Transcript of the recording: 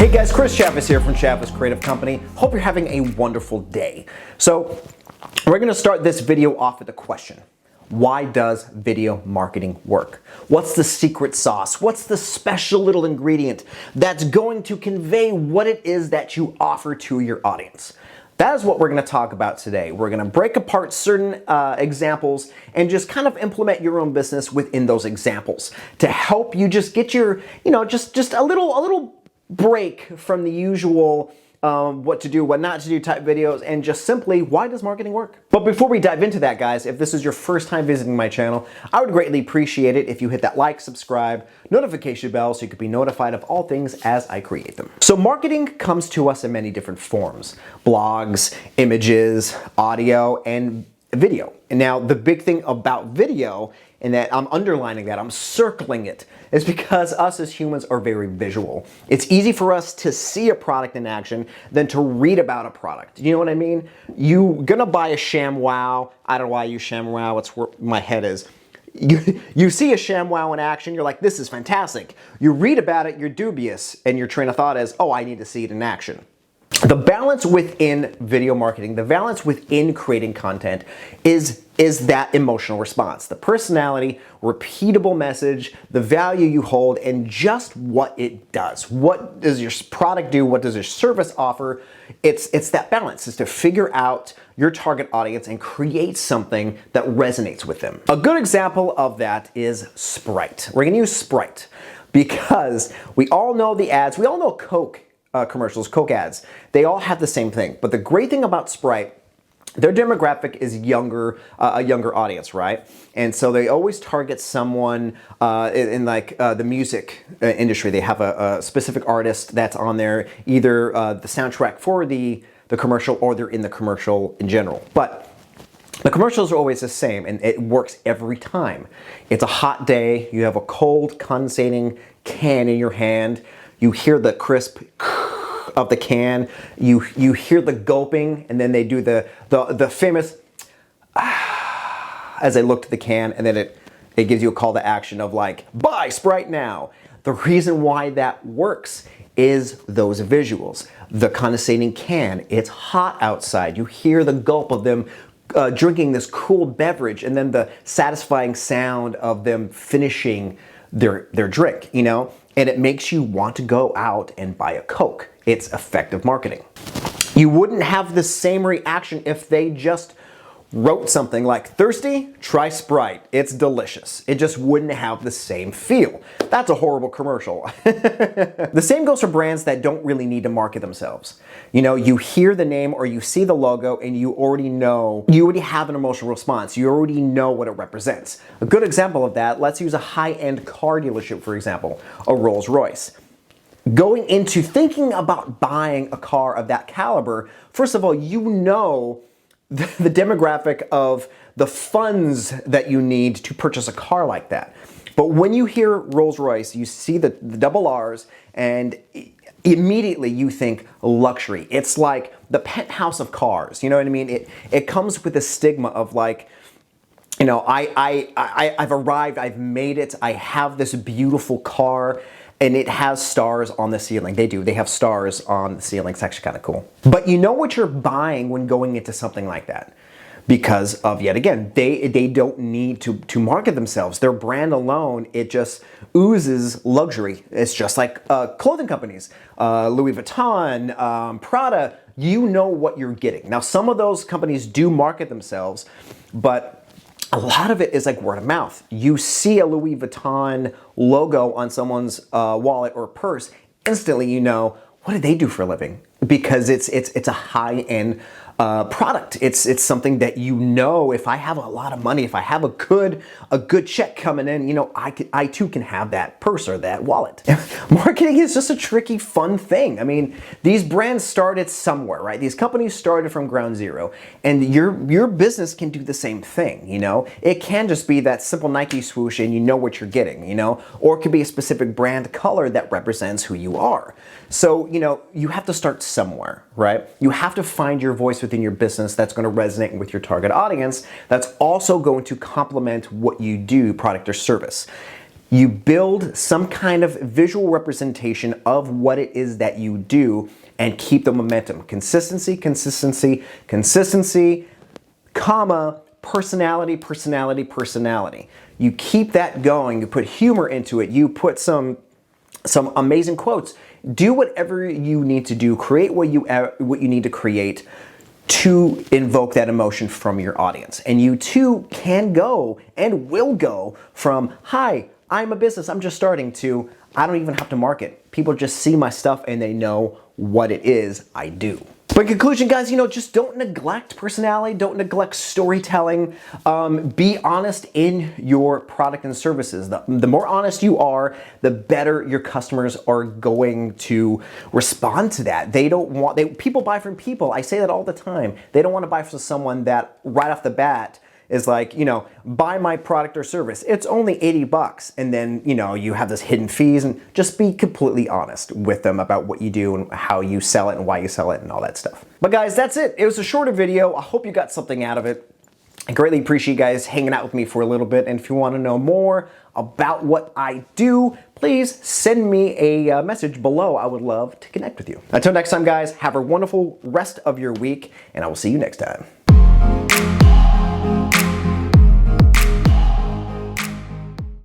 Hey guys, Chris Chavez here from ChavezCreative Company. Hope you're having a wonderful day. So we're going to start this video off with a question. Why does video marketing work? What's the secret sauce? What's the special little ingredient that's going to convey what it is that you offer to your audience? That is what we're going to talk about today. We're going to break apart certain examples and just kind of implement your own business within those examples to help you just get your, just a little break from the usual what to do, what not to do type videos, and just simply, why does marketing work? But before we dive into that, guys, if this is your first time visiting my channel, I would greatly appreciate it if you hit that like, subscribe, notification bell so you could be notified of all things as I create them. So marketing comes to us in many different forms: blogs, images, audio, and video. And now the big thing about video, and that I'm underlining that, I'm circling it, is because us as humans are very visual. It's easy for us to see a product in action than to read about a product. You know what I mean? You're gonna buy a ShamWow. I don't know why I use ShamWow, it's where my head is. You see a ShamWow in action, you're like, this is fantastic. You read about it, you're dubious, and your train of thought is, oh, I need to see it in action. The balance within video marketing, the balance within creating content is that emotional response, the personality, repeatable message, the value you hold, and just what it does. What does your product do? What does your service offer? It's that balance, is to figure out your target audience and create something that resonates with them. A good example of that is Sprite. We're gonna use Sprite because we all know the ads, we all know Coke commercials, Coke ads. They all have the same thing. But the great thing about Sprite, their demographic is younger, a younger audience, right? And so they always target someone in the music industry. They have a specific artist that's on there, either the soundtrack for the commercial, or they're in the commercial in general. But the commercials are always the same, and it works every time. It's a hot day, you have a cold, condensating can in your hand, you hear the crisp of the can, you hear the gulping, and then they do the famous as they look to the can, and then it gives you a call to action of like, buy Sprite now. The reason why that works is those visuals. The condensating can, it's hot outside, you hear the gulp of them drinking this cool beverage, and then the satisfying sound of them finishing their drink, and it makes you want to go out and buy a Coke. It's effective marketing. You wouldn't have the same reaction if they just wrote something like, thirsty? Try Sprite. It's delicious. It just wouldn't have the same feel. That's a horrible commercial. The same goes for brands that don't really need to market themselves. You hear the name or you see the logo and you already have an emotional response. You already know what it represents. A good example of that, let's use a high-end car dealership, for example, a Rolls-Royce. Going into thinking about buying a car of that caliber, first of all, the demographic of the funds that you need to purchase a car like that. But when you hear Rolls-Royce, you see the double R's, and immediately you think luxury. It's like the penthouse of cars. You know what I mean? It comes with a stigma of like, I've arrived, I've made it, I have this beautiful car, and it has stars on the ceiling. They have stars on the ceiling. It's actually kind of cool. But you know what you're buying when going into something like that, because of, yet again, they don't need to market themselves. Their brand alone, it just oozes luxury. It's just like clothing companies, Louis Vuitton, Prada. You know what you're getting. Now, some of those companies do market themselves, but a lot of it is like word of mouth. You see a Louis Vuitton logo on someone's wallet or purse, instantly you know, what do they do for a living? Because it's a high-end product. It's something that if I have a lot of money, if I have a good check coming in, I too can have that purse or that wallet. Marketing is just a tricky, fun thing. I mean, these brands started somewhere, right? These companies started from ground zero, and your business can do the same thing. It can just be that simple Nike swoosh, and you know what you're getting. Or it could be a specific brand color that represents who you are. So you have to start somewhere, right? You have to find your voice within your business that's going to resonate with your target audience, that's also going to complement what you do, product or service. You build some kind of visual representation of what it is that you do and keep the momentum. Consistency, consistency, consistency, comma, personality, personality, personality. You keep that going, you put humor into it, you put some amazing quotes. Do whatever you need to do, create what you need to create to invoke that emotion from your audience. And you too can go and will go from, hi, I'm a business, I'm just starting, to I don't even have to market. People just see my stuff and they know what it is I do. But in conclusion, guys, just don't neglect personality, don't neglect storytelling. Be honest in your product and services. The more honest you are, the better your customers are going to respond to that. People buy from people. I say that all the time. They don't want to buy from someone that right off the bat is like, buy my product or service. It's only $80. And then, you have this hidden fees, and just be completely honest with them about what you do and how you sell it and why you sell it and all that stuff. But guys, that's it. It was a shorter video. I hope you got something out of it. I greatly appreciate you guys hanging out with me for a little bit. And if you want to know more about what I do, please send me a message below. I would love to connect with you. Until next time, guys, have a wonderful rest of your week, and I will see you next time.